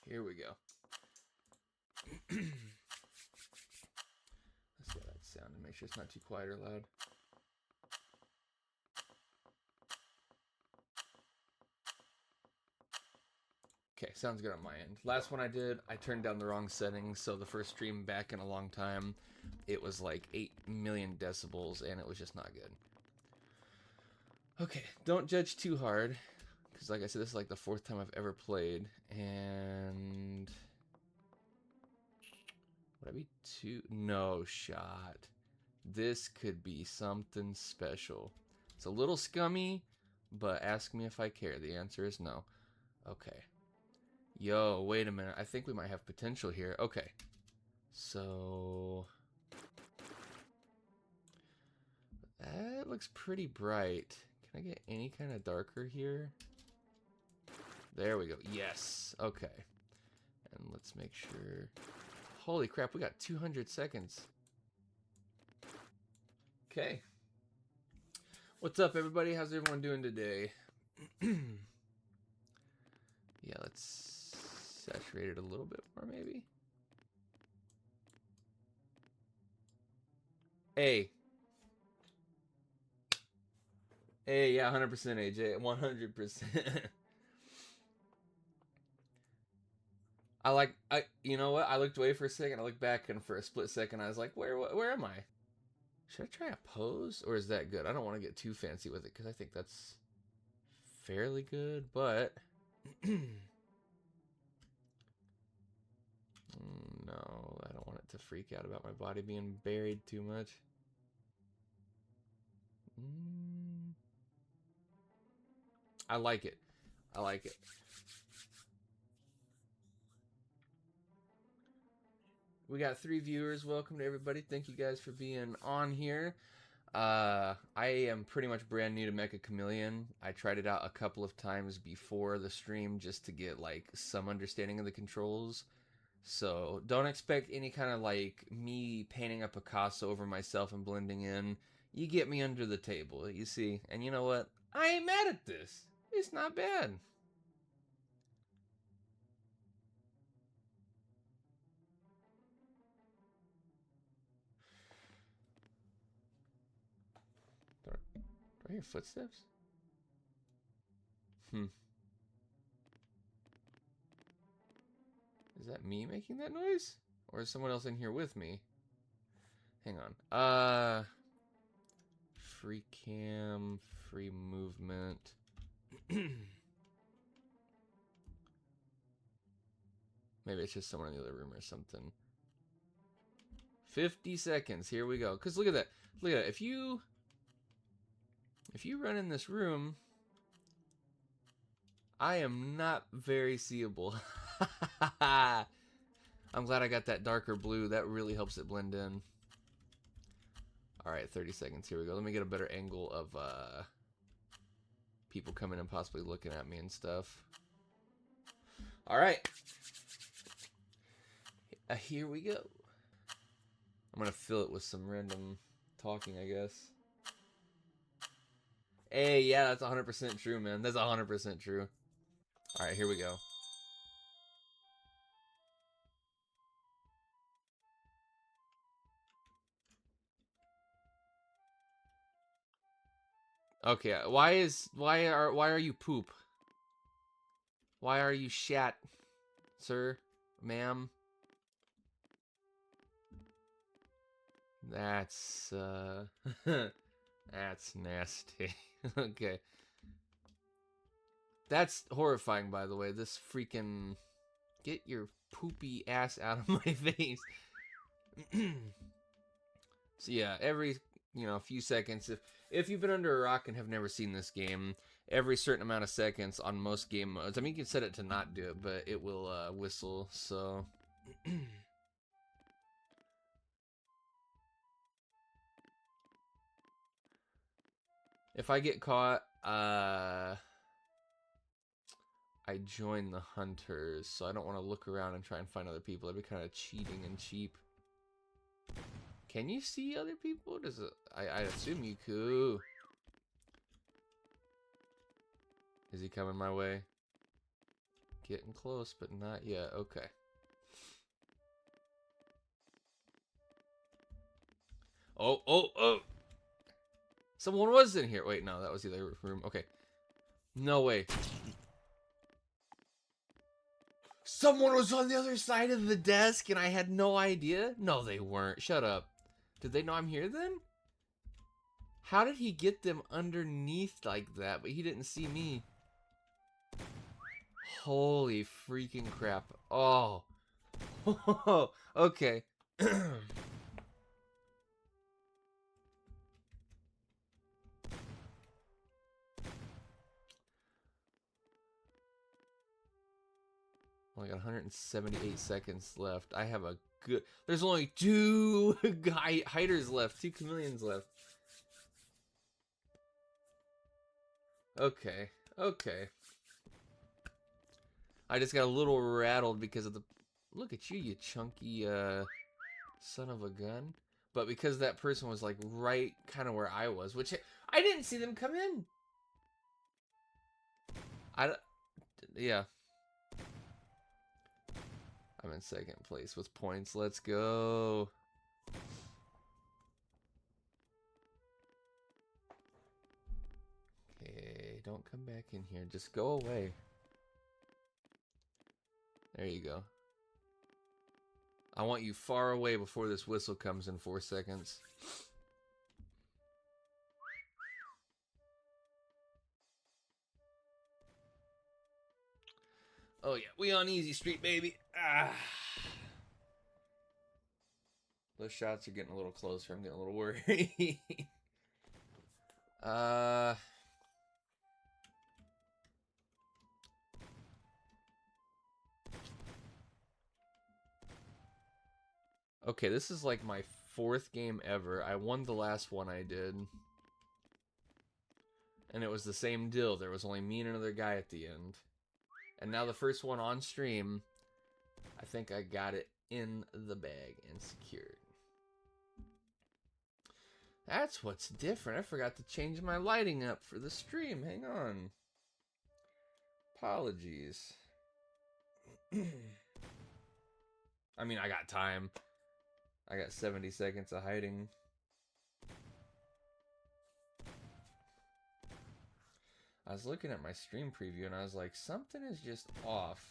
Here we go. Let's get that sound and make sure it's not too quiet or loud. Okay, sounds good on my end. Last one I did, I turned down the wrong settings, so the first stream back in a long time, it was like 8 million decibels, and it was just not good. Okay, don't judge too hard, because like I said, this is like the 4th time I've ever played, and... Would I be too... No shot. This could be something special. It's a little scummy, but ask me if I care. The answer is no. Okay. Yo, wait a minute. I think we might have potential here. Okay. So... that looks pretty bright. Can I get any kind of darker here? There we go. Yes. Okay. And let's make sure... Holy crap, we got 200 seconds. Okay. What's up, everybody? How's everyone doing today? Yeah, let's saturate it a little bit more, maybe. Hey. Hey, yeah, 100% AJ. 100%. You know what? I looked away for a second. I looked back, and for a split second, I was like, where am I? Should I try a pose, or is that good? I don't want to get too fancy with it, because I think that's fairly good, but... No, I don't want it to freak out about my body being buried too much. I like it. I like it. We got 3 viewers. Welcome to everybody. Thank you guys for being on here. I am pretty much brand new to Meccha Chameleon. I tried it out a couple of times before the stream just to get like some understanding of the controls. So don't expect any kind of like me painting a Picasso over myself and blending in. You get me under the table, you see. And you know what? I ain't mad at this. It's not bad. Do I hear footsteps? Is that me making that noise? Or is someone else in here with me? Hang on. Free cam, free movement. Maybe it's just someone in the other room or something. 50 seconds. Here we go. Because look at that. Look at that. If you run in this room, I am not very seeable. I'm glad I got that darker blue. That really helps it blend in. Alright, 30 seconds. Here we go. Let me get a better angle of people coming and possibly looking at me and stuff. Alright. Here we go. I'm going to fill it with some random talking, I guess. Hey, yeah, that's 100% true, man. That's 100% true. Alright, here we go. Okay, why are you poop? Why are you shat, sir, ma'am? That's that's nasty. Okay. That's horrifying, by the way. This freaking... Get your poopy ass out of my face. So yeah, every, few seconds, if you've been under a rock and have never seen this game, every certain amount of seconds on most game modes, I mean, you can set it to not do it, but it will whistle, so... If I get caught, I join the hunters, so I don't want to look around and try and find other people. That'd be kind of cheating and cheap. Can you see other people? Does it? I assume you could. Is he coming my way? Getting close, but not yet. Okay. Oh, oh, oh! Someone was in here. Wait, no, that was the other room. Okay. No way. Someone was on the other side of the desk and I had no idea? No, they weren't. Shut up. Did they know I'm here then? How did he get them underneath like that, but he didn't see me? Holy freaking crap. Oh. Okay. Only got 178 seconds left. I have a good... There's only 2 hiders left. 2 chameleons left. Okay. Okay. I just got a little rattled because of the... Look at you, you chunky son of a gun. But because that person was like right kind of where I was, which I didn't see them come in. Yeah. I'm in second place with points. Let's go. Okay, don't come back in here. Just go away. There you go. I want you far away before this whistle comes in 4 seconds. Oh yeah, we on easy street, baby. Ah. Those shots are getting a little closer. I'm getting a little worried. Okay, this is like my 4th game ever. I won the last one I did. And it was the same deal. There was only me and another guy at the end. And now the first one on stream, I think I got it in the bag and secured. That's what's different. I forgot to change my lighting up for the stream. Hang on. Apologies. I mean, I got time. I got 70 seconds of hiding. I was looking at my stream preview and I was like, something is just off.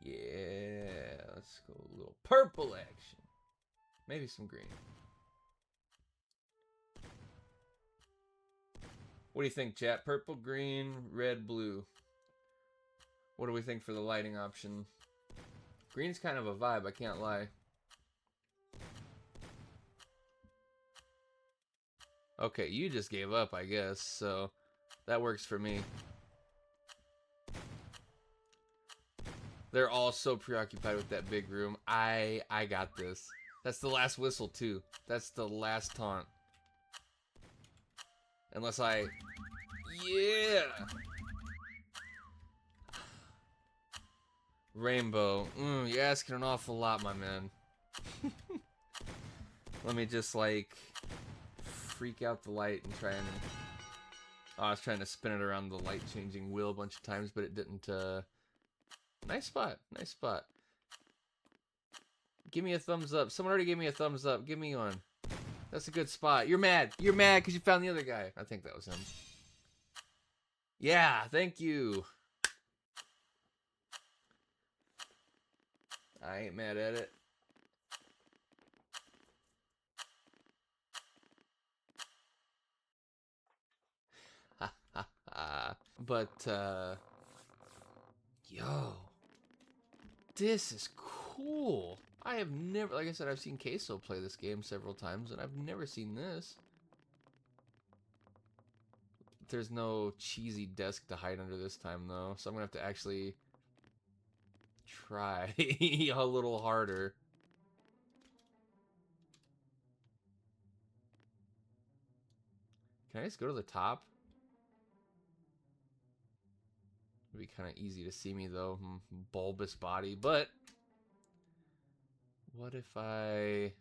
Yeah, let's go a little purple action. Maybe some green. What do you think, chat? Purple, green, red, blue. What do we think for the lighting option? Green's kind of a vibe, I can't lie. Okay, you just gave up, I guess, so that works for me. They're all so preoccupied with that big room. I got this. That's the last whistle, too. That's the last taunt. Unless I... Yeah! Rainbow. You're asking an awful lot, my man. Let me just, like, freak out the light and try and... Oh, I was trying to spin it around the light-changing wheel a bunch of times, but it didn't, Nice spot. Nice spot. Give me a thumbs up. Someone already gave me a thumbs up. Give me one. That's a good spot. You're mad. You're mad because you found the other guy. I think that was him. Yeah, thank you. I ain't mad at it. But, yo. This is cool. I have never, like I said, I've seen Queso play this game several times, and I've never seen this. There's no cheesy desk to hide under this time, though, so I'm gonna have to actually try a little harder. Can I just go to the top? It'd be kind of easy to see me, though. Bulbous body, but... What if I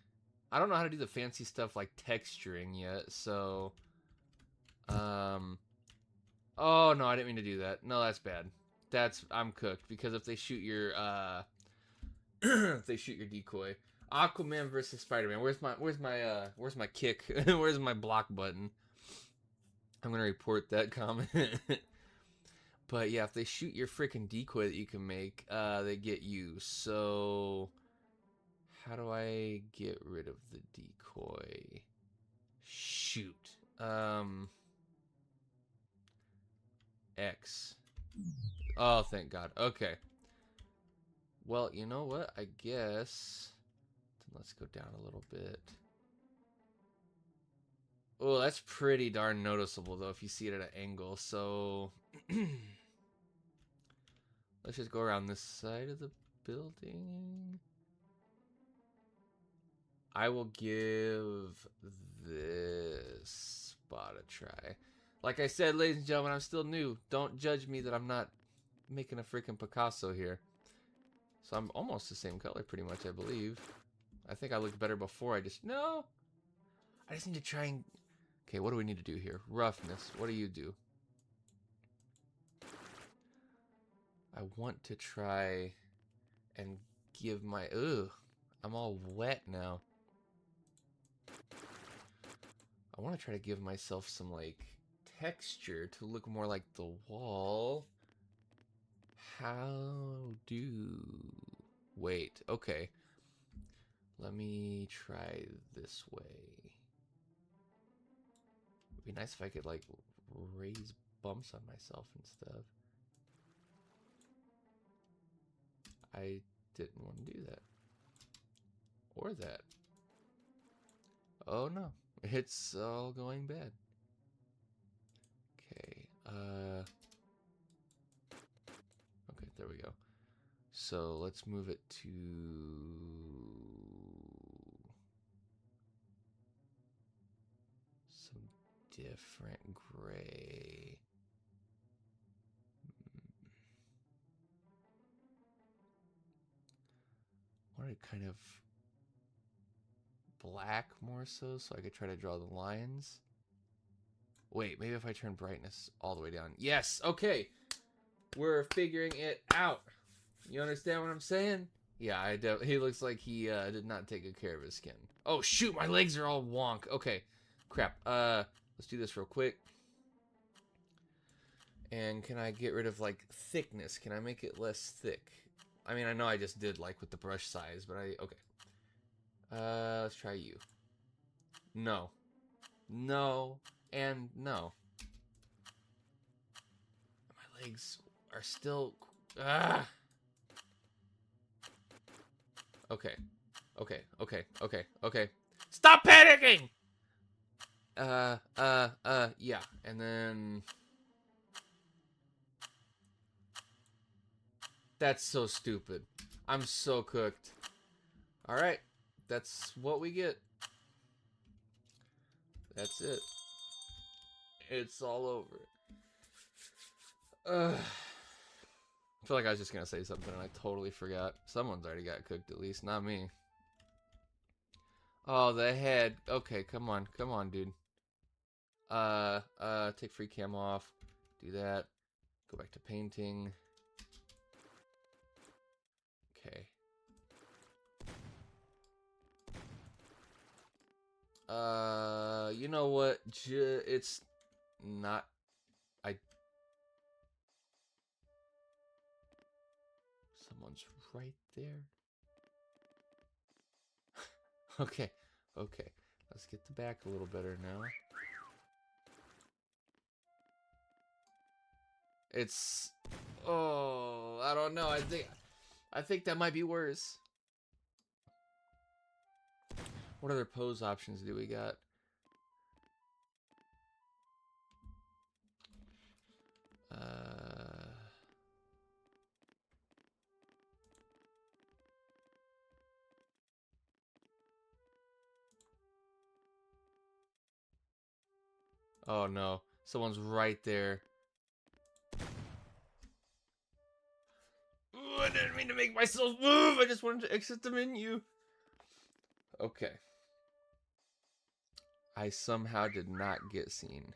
don't know how to do the fancy stuff like texturing yet, so... Oh no, I didn't mean to do that. No, that's bad. I'm cooked because if they shoot your if they shoot your decoy. Aquaman versus Spider-Man. Where's my kick? Where's my block button? I'm gonna report that comment. But yeah, if they shoot your freaking decoy that you can make, they get you. So how do I get rid of the decoy? Shoot. X. Oh, thank God. Okay. Well, you know what? I guess let's go down a little bit. Oh, that's pretty darn noticeable, though, if you see it at an angle. So, let's just go around this side of the building. I will give this spot a try. Like I said, ladies and gentlemen, I'm still new. Don't judge me that I'm not making a freaking Picasso here. So I'm almost the same color, pretty much, I believe. I think I looked better before. No! I just need to try and... Okay, what do we need to do here? Roughness. What do you do? I want to try and give my... Ugh, I'm all wet now. I want to try to give myself some, like, texture to look more like the wall. How do... Wait, okay. Let me try this way. It'd be nice if I could, like, raise bumps on myself and stuff. I didn't want to do that. Or that. Oh no. It's all going bad. Okay. Okay, there we go. So let's move it to some different gray. I wanted kind of black more so I could try to draw the lines. Wait, maybe if I turn brightness all the way down. Yes, okay. We're figuring it out. You understand what I'm saying? Yeah, he looks like he did not take good care of his skin. Oh shoot, my legs are all wonk. Okay, crap. Let's do this real quick. And can I get rid of like thickness? Can I make it less thick? I mean, I know I just did like with the brush size, but okay. Let's try you. No. No. And no. My legs are still... Ah! Okay. Okay. Okay. Okay. Okay. Stop panicking! Yeah. And then... That's so stupid. I'm so cooked. Alright. That's what we get. That's it. It's all over. I feel like I was just gonna say something and I totally forgot. Someone's already got cooked at least, not me. Oh, the head. Okay, come on, dude. Take free cam off. Do that. Go back to painting. Okay. You know what? It's not. Someone's right there. Okay. Okay. Let's get the back a little better now. It's... Oh, I don't know. I think that might be worse. What other pose options do we got? Oh no, someone's right there. Ooh, I didn't mean to make myself move. I just wanted to exit the menu. Okay. I somehow did not get seen.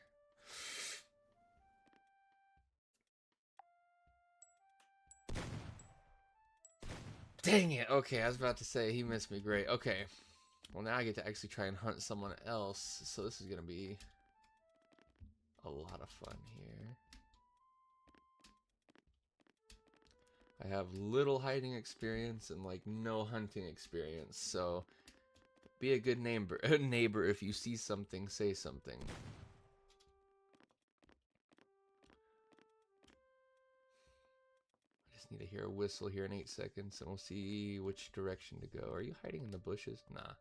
Dang it. Okay, I was about to say he missed me. Great. Okay. Well, now I get to actually try and hunt someone else. So this is going to be a lot of fun here. I have little hiding experience and like no hunting experience. So be a good neighbor. Neighbor, if you see something, say something. Need to hear a whistle here in 8 seconds, and we'll see which direction to go. Are you hiding in the bushes? Nah.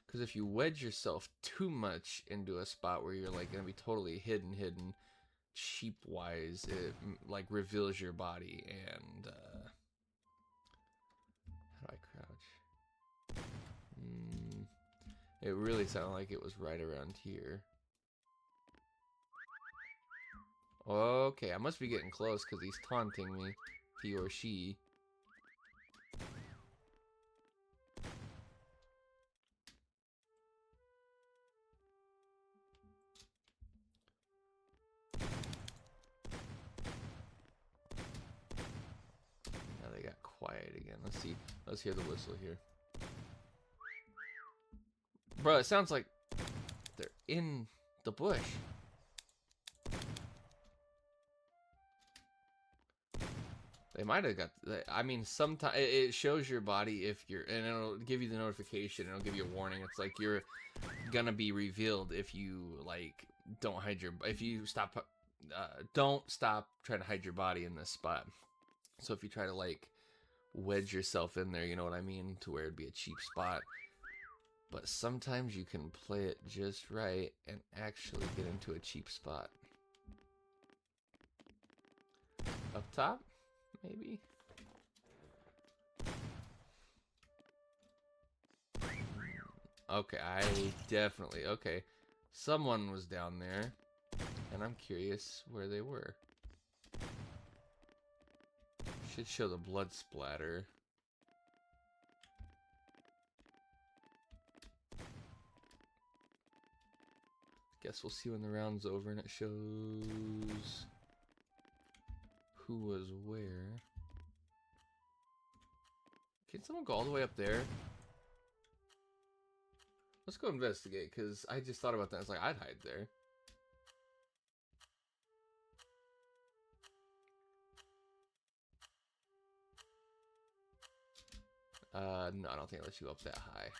Because if you wedge yourself too much into a spot where you're like going to be totally hidden, cheap-wise, it like reveals your body. And how do I crouch? It really sounded like it was right around here. Okay, I must be getting close because he's taunting me. He or she. Now they got quiet again. Let's see. Let's hear the whistle here. Bro, it sounds like they're in the bush. They might have got. I mean, sometimes it shows your body if you're, and it'll give you the notification. It'll give you a warning. It's like you're gonna be revealed if you like don't hide your. If you stop, don't stop trying to hide your body in this spot. So if you try to like wedge yourself in there, you know what I mean, to where it'd be a cheap spot. But sometimes you can play it just right and actually get into a cheap spot. Up top? Maybe? Okay, I definitely... Okay, someone was down there, and I'm curious where they were. Should show the blood splatter. Guess we'll see when the round's over and it shows who was where. Can someone go all the way up there? Let's go investigate, because I just thought about that. I was like, I'd hide there. No, I don't think it lets you go up that high.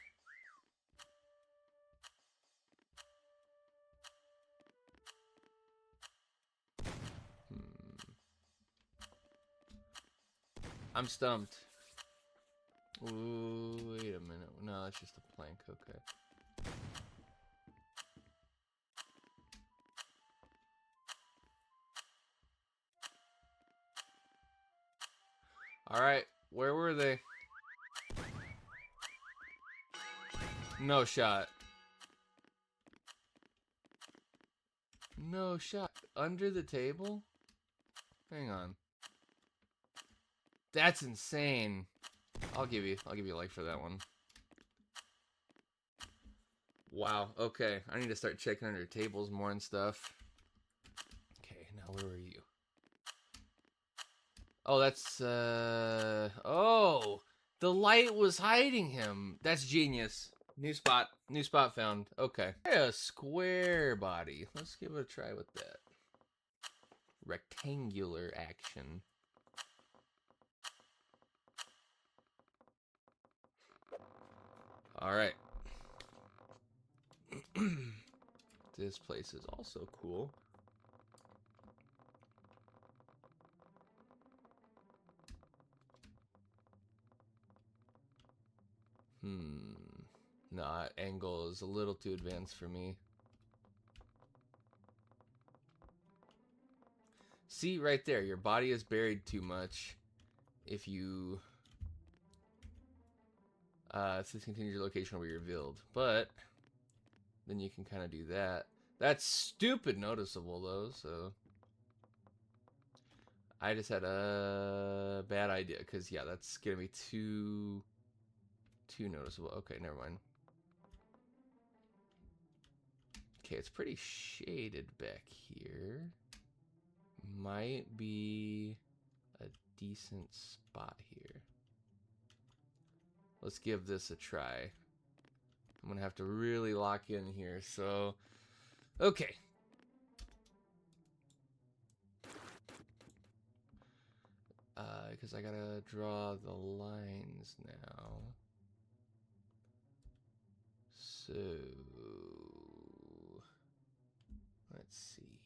I'm stumped. Ooh, wait a minute. No, it's just a plank. Okay. Alright, where were they? No shot. No shot. Under the table? Hang on. That's insane. I'll give you a like for that one. Wow, okay. I need to start checking under tables more and stuff. Okay, now where were you? Oh, that's oh, the light was hiding him. That's genius. New spot found. Okay. A square body. Let's give it a try with that. Rectangular action. All right. This place is also cool. Nah, angle is a little too advanced for me. See, right there, your body is buried too much. If you... this continues your location will be revealed. But, then you can kind of do that. That's stupid noticeable, though, so... I just had a bad idea, because, yeah, that's going to be too noticeable. Okay, never mind. Okay, it's pretty shaded back here. might be a decent spot here. Let's give this a try. I'm gonna have to really lock in here, so okay. Because I gotta draw the lines now. So let's see.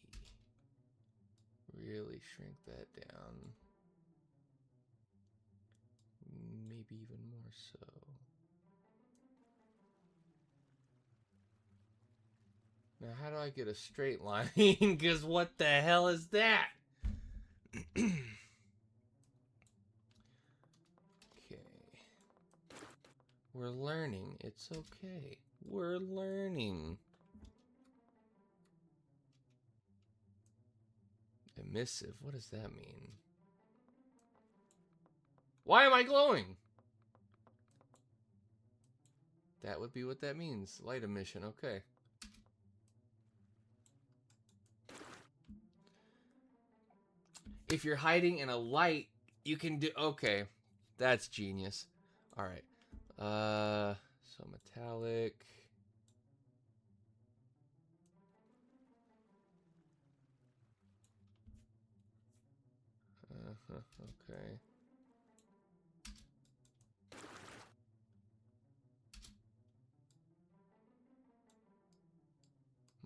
Really shrink that down. Maybe even more so. Now, how do I get a straight line? Because what the hell is that? Okay. We're learning. It's okay. We're learning. Emissive. What does that mean? Why am I glowing? That would be what that means. Light emission. Okay. If you're hiding in a light, you can do... Okay. That's genius. All right. So metallic. Okay.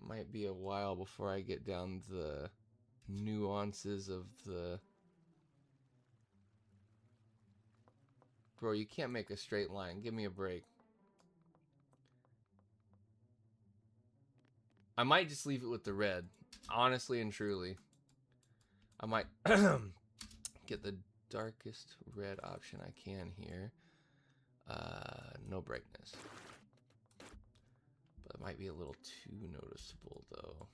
Might be a while before I get down the nuances of the... Bro, you can't make a straight line. Give me a break. I might just leave it with the red. Honestly and truly. I might get the darkest red option I can here. No brightness. But it might be a little too noticeable though.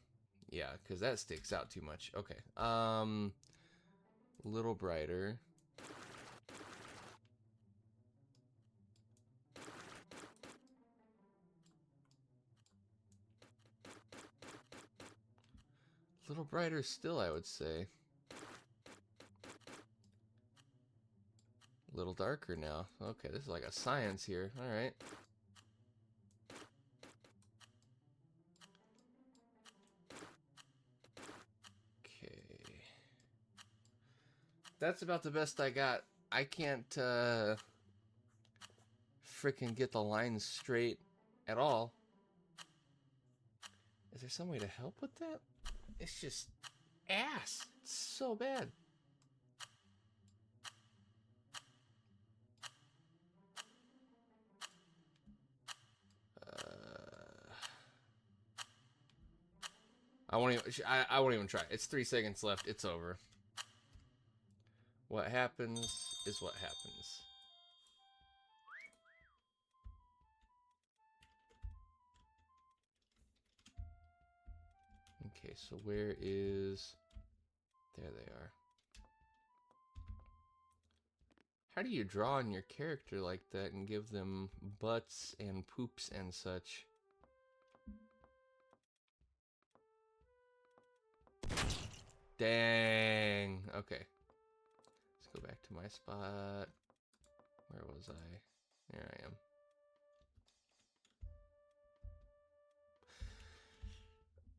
Yeah, because that sticks out too much. Okay. Little brighter. Little brighter still, I would say. A little darker now. Okay, this is like a science here. All right. Okay. That's about the best I got. I can't freaking get the lines straight at all. Is there some way to help with that? It's just ass. It's so bad. I won't even try. It's 3 seconds left. It's over. What happens is what happens. Okay, so where is... There they are. How do you draw on your character like that and give them butts and poops and such? Dang. Okay. Let's go back to my spot. Where was I? There I am.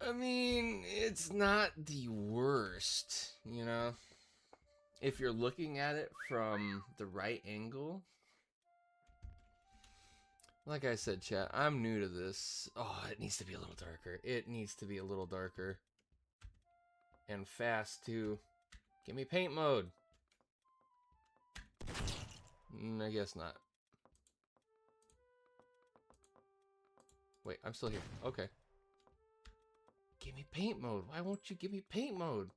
I mean, it's not the worst, you know? If you're looking at it from the right angle. Like I said, chat, I'm new to this. Oh, it needs to be a little darker. It needs to be a little darker. And fast, too. Give me paint mode. I guess not. Wait, I'm still here. Okay. Give me paint mode. Why won't you give me paint mode?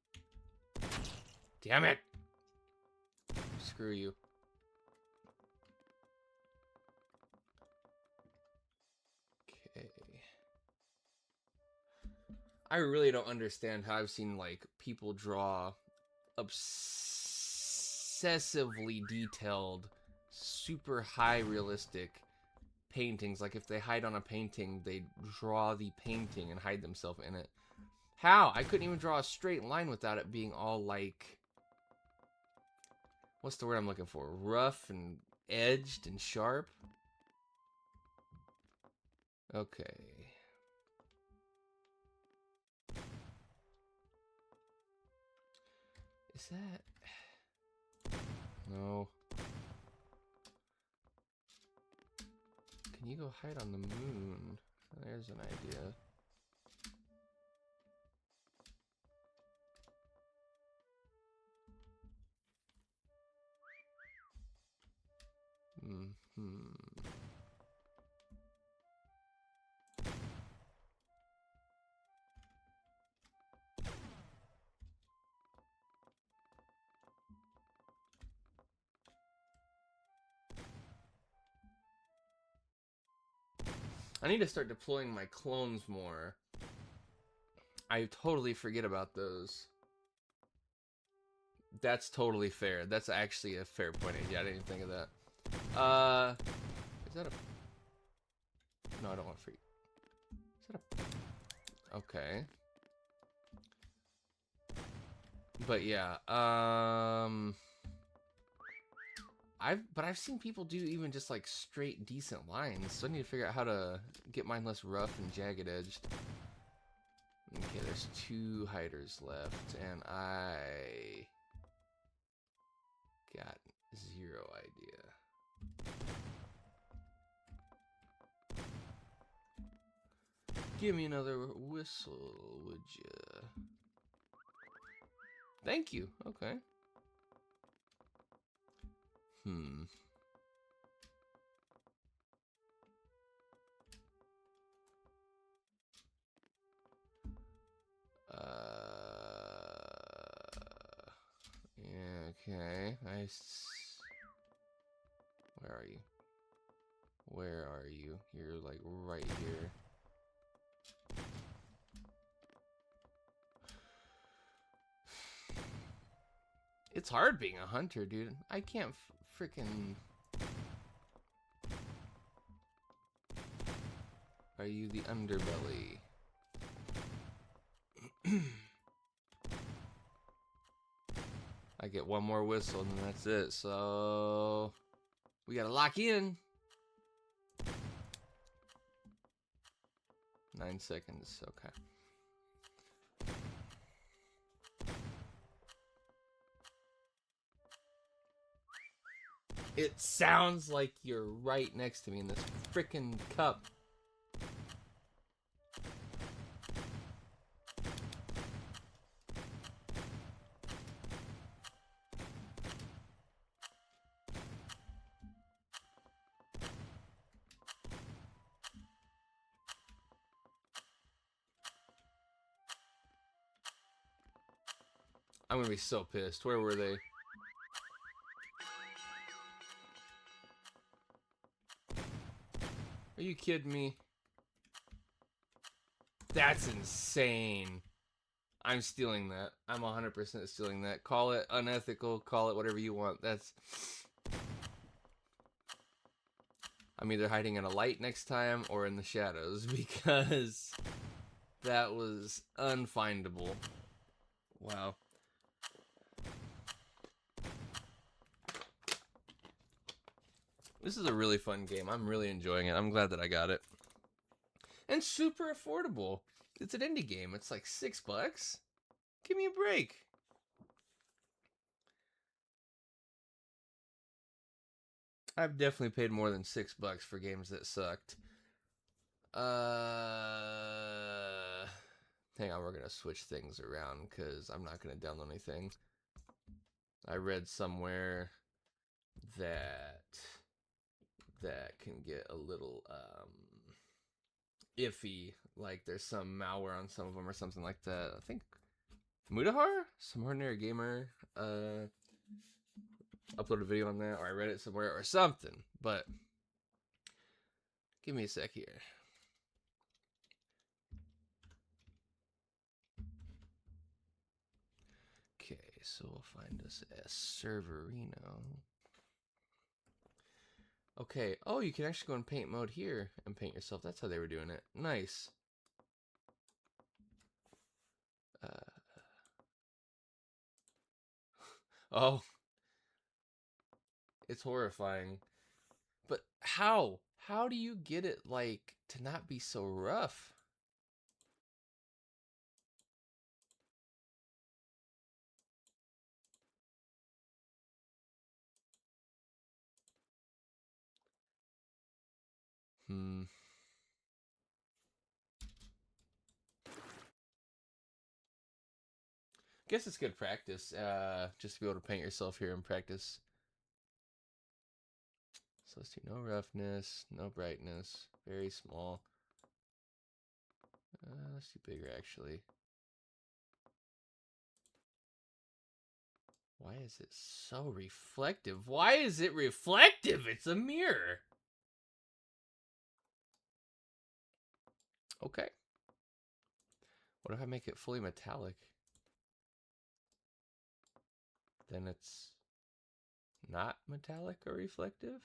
Damn it! Screw you. Okay. I really don't understand how I've seen, like, people draw obsessively detailed, super high realistic paintings. Like, if they hide on a painting, they draw the painting and hide themselves in it. How? I couldn't even draw a straight line without it being all like... What's the word I'm looking for? Rough and edged and sharp? Okay. Is that... No. Can you go hide on the moon? There's an idea. I need to start deploying my clones more. I totally forget about those. That's totally fair. That's actually a fair point. Yeah, I didn't even think of that. Is that a... No, I don't want free. Is that a... Okay. But yeah, I've seen people do even just like straight decent lines, so I need to figure out how to get mine less rough and jagged edged. Okay, there's 2 hiders left, and I got 0 idea. Give me another whistle, would ya? Thank you. Okay. Yeah, okay. Where are you? Where are you? You're like right here. It's hard being a hunter, dude. I can't freaking... Are you the underbelly? I get 1 more whistle and then that's it. So we gotta lock in. 9 seconds. Okay. It sounds like you're right next to me in this freaking cup. I'm gonna be so pissed. Where were they? Are you kidding me? That's insane. I'm stealing that. I'm 100% stealing that. Call it unethical, call it whatever you want. That's... I'm either hiding in a light next time or in the shadows because that was unfindable. Wow. This is a really fun game. I'm really enjoying it. I'm glad that I got it. And super affordable. It's an indie game. It's like $6. Give me a break. I've definitely paid more than $6 for games that sucked. Hang on, we're gonna switch things around because I'm not gonna download anything. I read somewhere that can get a little iffy, like there's some malware on some of them or something like that. I think Mudahar, some ordinary gamer, uploaded a video on that, or I read it somewhere or something. But give me a sec here. Okay, so we'll find us a Serverino. Okay, oh, you can actually go in paint mode here and paint yourself. That's how they were doing it. Nice. Oh, it's horrifying. But how? How do you get it, like, to not be so rough? Hmm. Guess it's good practice, just to be able to paint yourself here and practice. So let's do no roughness, no brightness, very small. Let's do bigger, actually. Why is it so reflective? Why is it reflective? It's a mirror. Okay. What if I make it fully metallic? Then it's not metallic or reflective?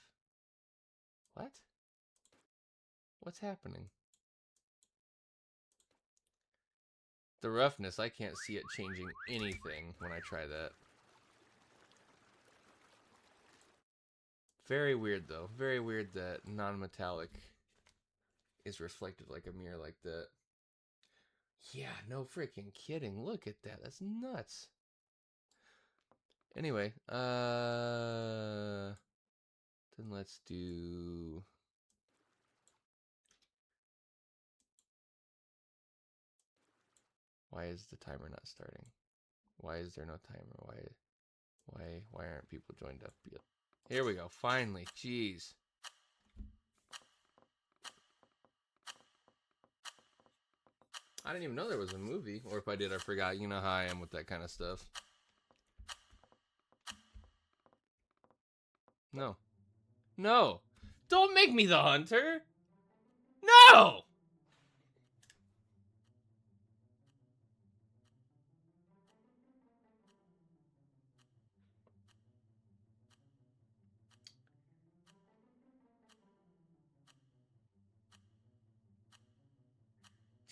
What? What's happening? The roughness, I can't see it changing anything when I try that. Very weird, though. Very weird that non-metallic is reflective like a mirror like that. Yeah, no freaking kidding. Look at that. That's nuts. Anyway, then let's do... Why is the timer not starting? Why is there no timer? Why aren't people joined up yet? Here we go. Finally. Jeez. I didn't even know there was a movie. Or if I did, I forgot. You know how I am with that kind of stuff. No. No. Don't make me the hunter. No!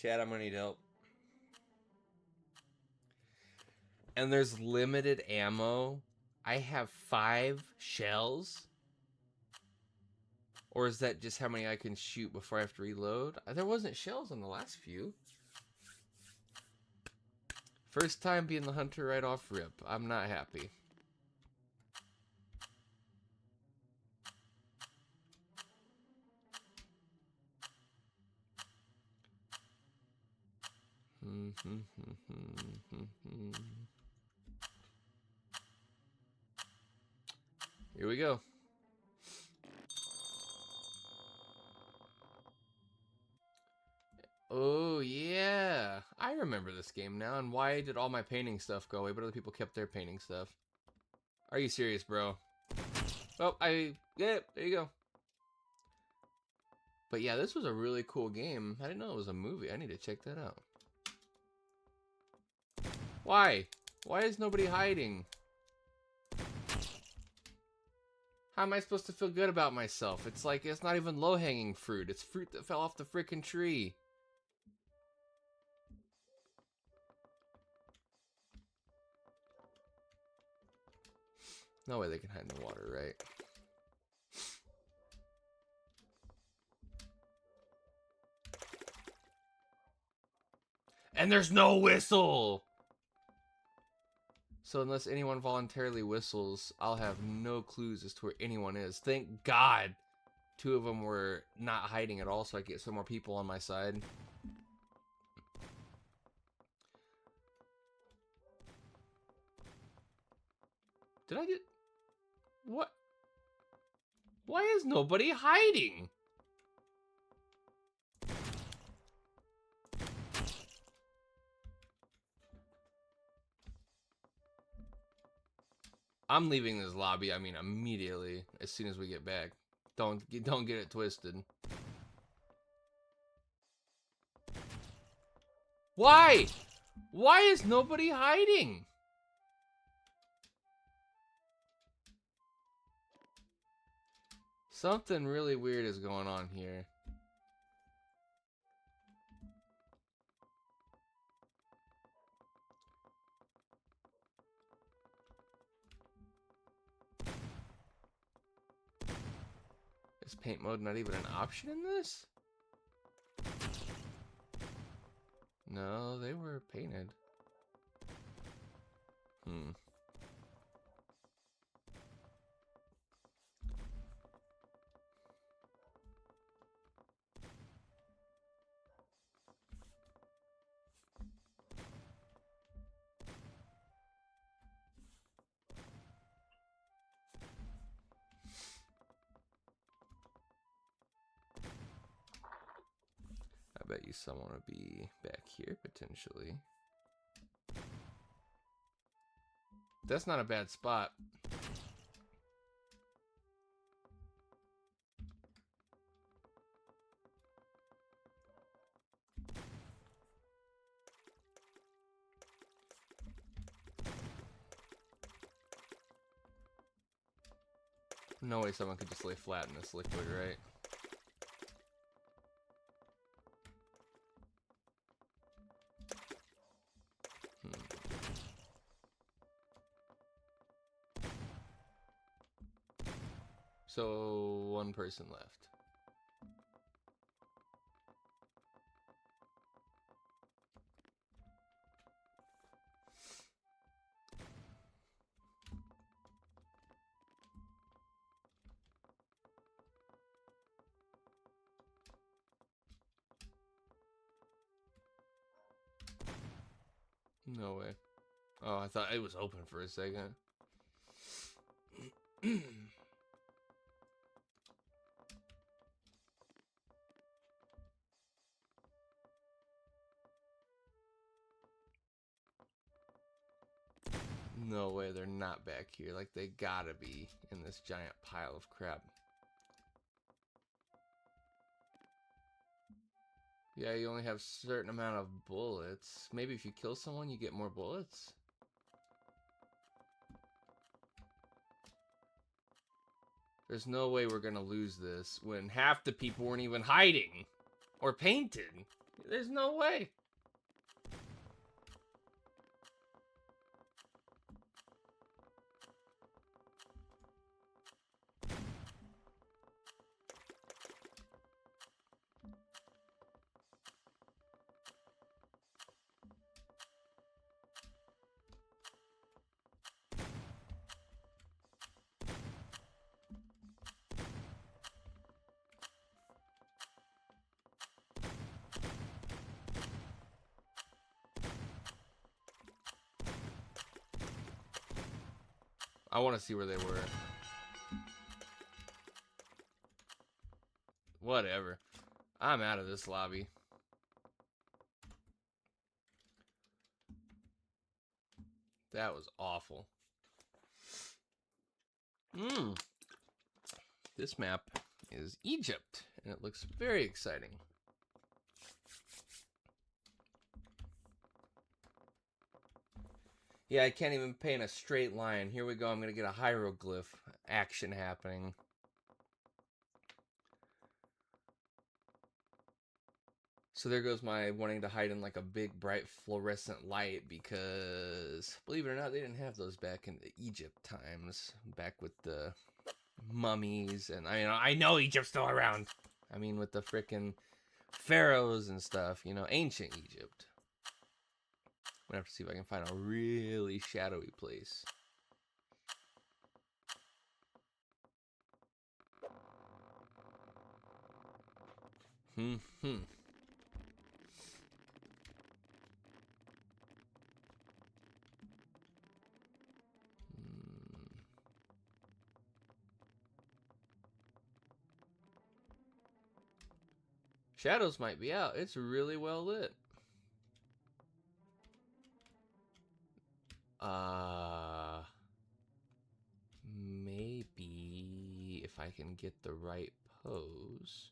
Chad, I'm gonna need help. And there's limited ammo. I have 5 shells. Or is that just how many I can shoot before I have to reload? There wasn't shells on the last few. First time being the hunter right off rip. I'm not happy. Here we go. Oh, yeah. I remember this game now. And why did all my painting stuff go away, but other people kept their painting stuff? Are you serious, bro? Oh, yeah, there you go. But yeah, this was a really cool game. I didn't know it was a movie. I need to check that out. Why? Why is nobody hiding? How am I supposed to feel good about myself? It's like, it's not even low-hanging fruit. It's fruit that fell off the frickin' tree. No way they can hide in the water, right? And there's no whistle! So unless anyone voluntarily whistles, I'll have no clues as to where anyone is. Thank God 2 of them were not hiding at all, so I get some more people on my side. Did I get... What? Why is nobody hiding? I'm leaving this lobby, I mean immediately, as soon as we get back. Don't get it twisted. Why? Why is nobody hiding? Something really weird is going on here. Is paint mode not even an option in this? No, they were painted. I bet you someone would be back here potentially. That's not a bad spot. No way someone could just lay flat in this liquid, right? So, one person left. No way. Oh, I thought it was open for a second. No way they're not back here. Like, they gotta be in this giant pile of crap. Yeah, you only have a certain amount of bullets. Maybe if you kill someone, you get more bullets? There's no way we're gonna lose this when half the people weren't even hiding or painted. There's no way. I want to see where they were. Whatever. I'm out of this lobby. That was awful. This map is Egypt, and it looks very exciting. Yeah, I can't even paint a straight line. Here we go. I'm going to get a hieroglyph action happening. So there goes my wanting to hide in like a big bright fluorescent light, because believe it or not, they didn't have those back in the Egypt times, back with the mummies. And I know Egypt's still around. I mean, with the frickin' pharaohs and stuff, you know, ancient Egypt. I'm gonna have to see if I can find a really shadowy place. Shadows might be out. It's really well lit. Maybe if I can get the right pose.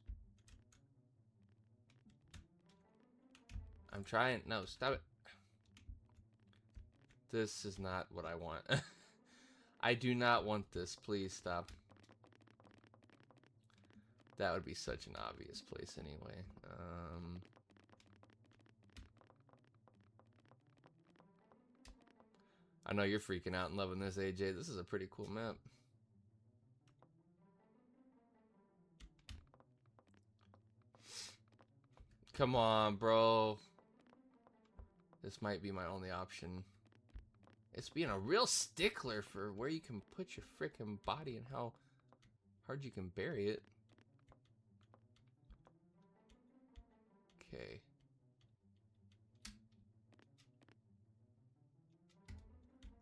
I'm trying. No, stop it. This is not what I want. I do not want this. Please stop. That would be such an obvious place anyway. I know you're freaking out and loving this, AJ. This is a pretty cool map. Come on, bro. This might be my only option. It's being a real stickler for where you can put your freaking body and how hard you can bury it. Okay.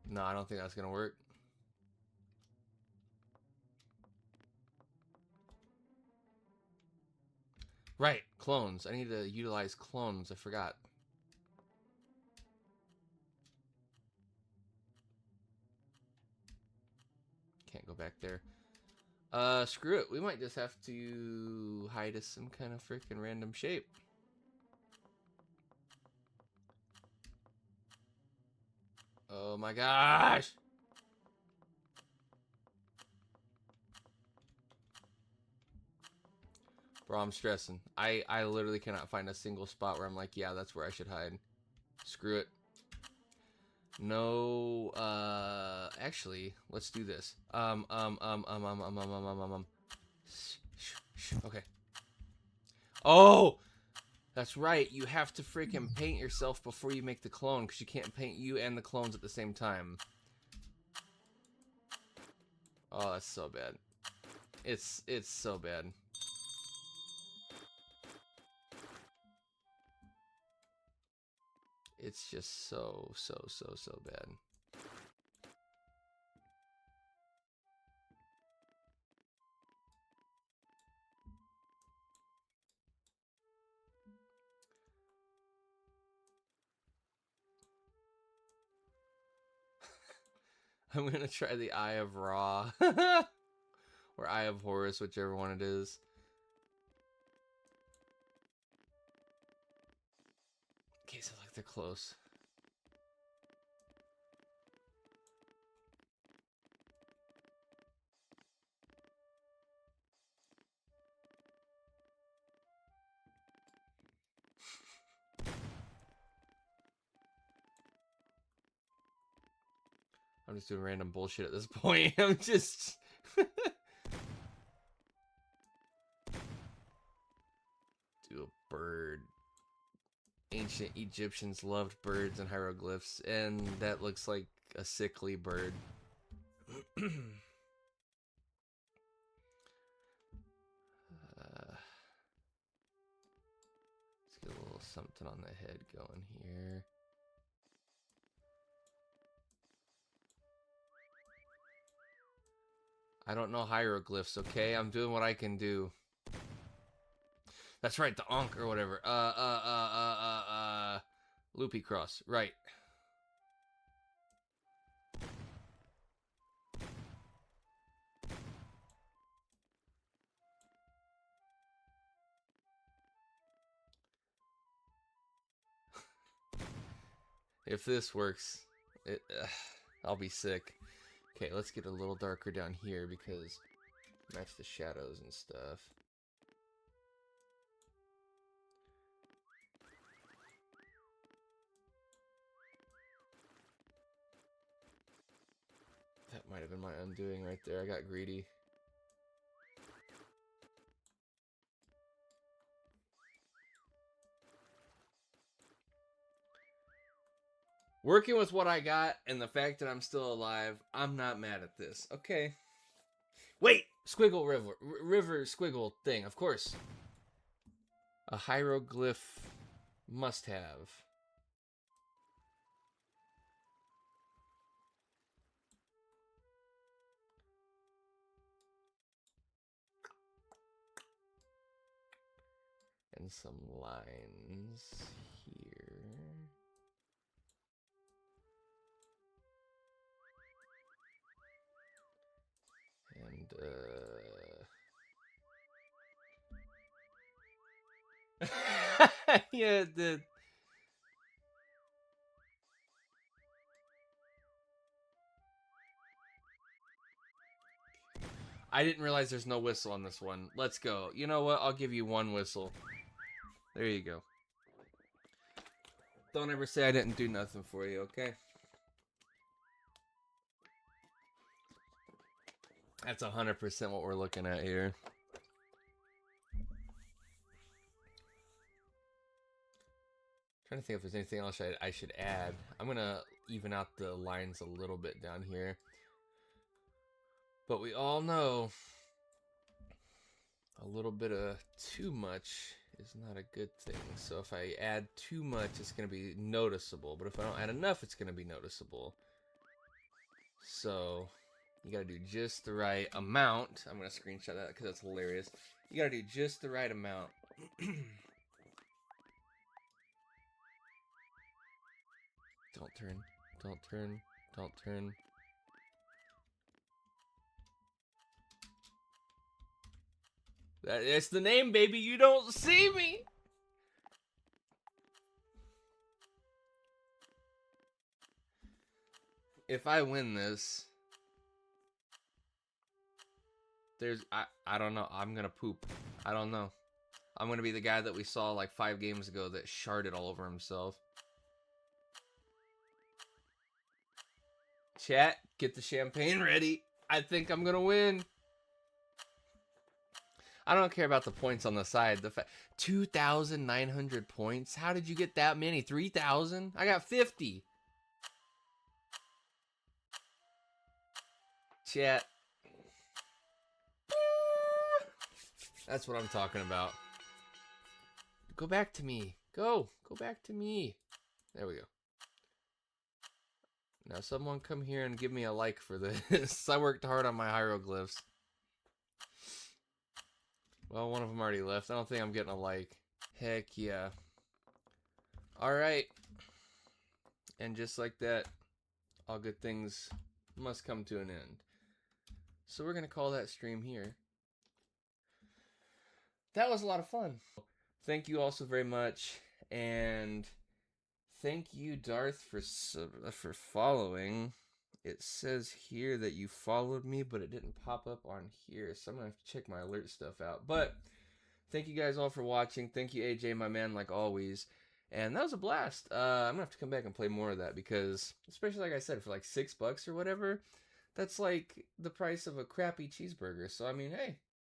No, I don't think that's gonna work. Right, clones. I need to utilize clones. I forgot. Can't go back there. Screw it. We might just have to hide us some kind of freaking random shape. Oh my gosh! Bro, I'm stressing. I literally cannot find a single spot where I'm like, yeah, that's where I should hide. Screw it. No, actually, let's do this. Okay. Oh! That's right, you have to freaking paint yourself before you make the clone, because you can't paint you and the clones at the same time. Oh, that's so bad. It's so bad. It's just so bad. I'm gonna try the Eye of Ra. Or Eye of Horus, whichever one it is. Okay, so like they're close. I'm just doing random bullshit at this point. I'm just... Do a bird. Ancient Egyptians loved birds and hieroglyphs, and that looks like a sickly bird. Let's get a little something on the head going here. I don't know hieroglyphs, okay? I'm doing what I can do. That's right, the Ankh or whatever. Loopy cross, right. If this works, I'll be sick. Okay, let's get a little darker down here because match the shadows and stuff. That might have been my undoing right there. I got greedy. Working with what I got and the fact that I'm still alive, I'm not mad at this. Okay. Wait! Squiggle river squiggle thing, of course. A hieroglyph must have. And some lines here. And yeah, it did. I didn't realize there's no whistle on this one. Let's go. You know what? I'll give you one whistle. There you go. Don't ever say I didn't do nothing for you, okay? That's 100% what we're looking at here. Trying to think if there's anything else I should add. I'm gonna even out the lines a little bit down here. But we all know a little bit of too much is not a good thing. So if I add too much, it's going to be noticeable. But if I don't add enough, it's going to be noticeable. So you got to do just the right amount. I'm going to screenshot that because that's hilarious. You got to do just the right amount. Don't turn. Don't turn. Don't turn. That's the name, baby. You don't see me. If I win this, I don't know. I'm gonna poop. I don't know. I'm gonna be the guy that we saw like 5 games ago that sharded all over himself. Chat, get the champagne ready. I think I'm gonna win. I don't care about the points on the side. 2,900 points. How did you get that many? 3,000? I got 50. Chat. That's what I'm talking about. Go back to me. Go back to me. There we go. Now someone come here and give me a like for this. I worked hard on my hieroglyphs. Well, one of them already left. I don't think I'm getting a like. Heck yeah. Alright. And just like that, all good things must come to an end. So we're going to call that stream here. That was a lot of fun. Thank you all so very much. And thank you, Darth, for following. It says here that you followed me, but it didn't pop up on here. So I'm going to have to check my alert stuff out. But thank you guys all for watching. Thank you, AJ, my man, like always. And that was a blast. I'm going to have to come back and play more of that because, especially like I said, for like $6 or whatever, that's like the price of a crappy cheeseburger. So, I mean, hey,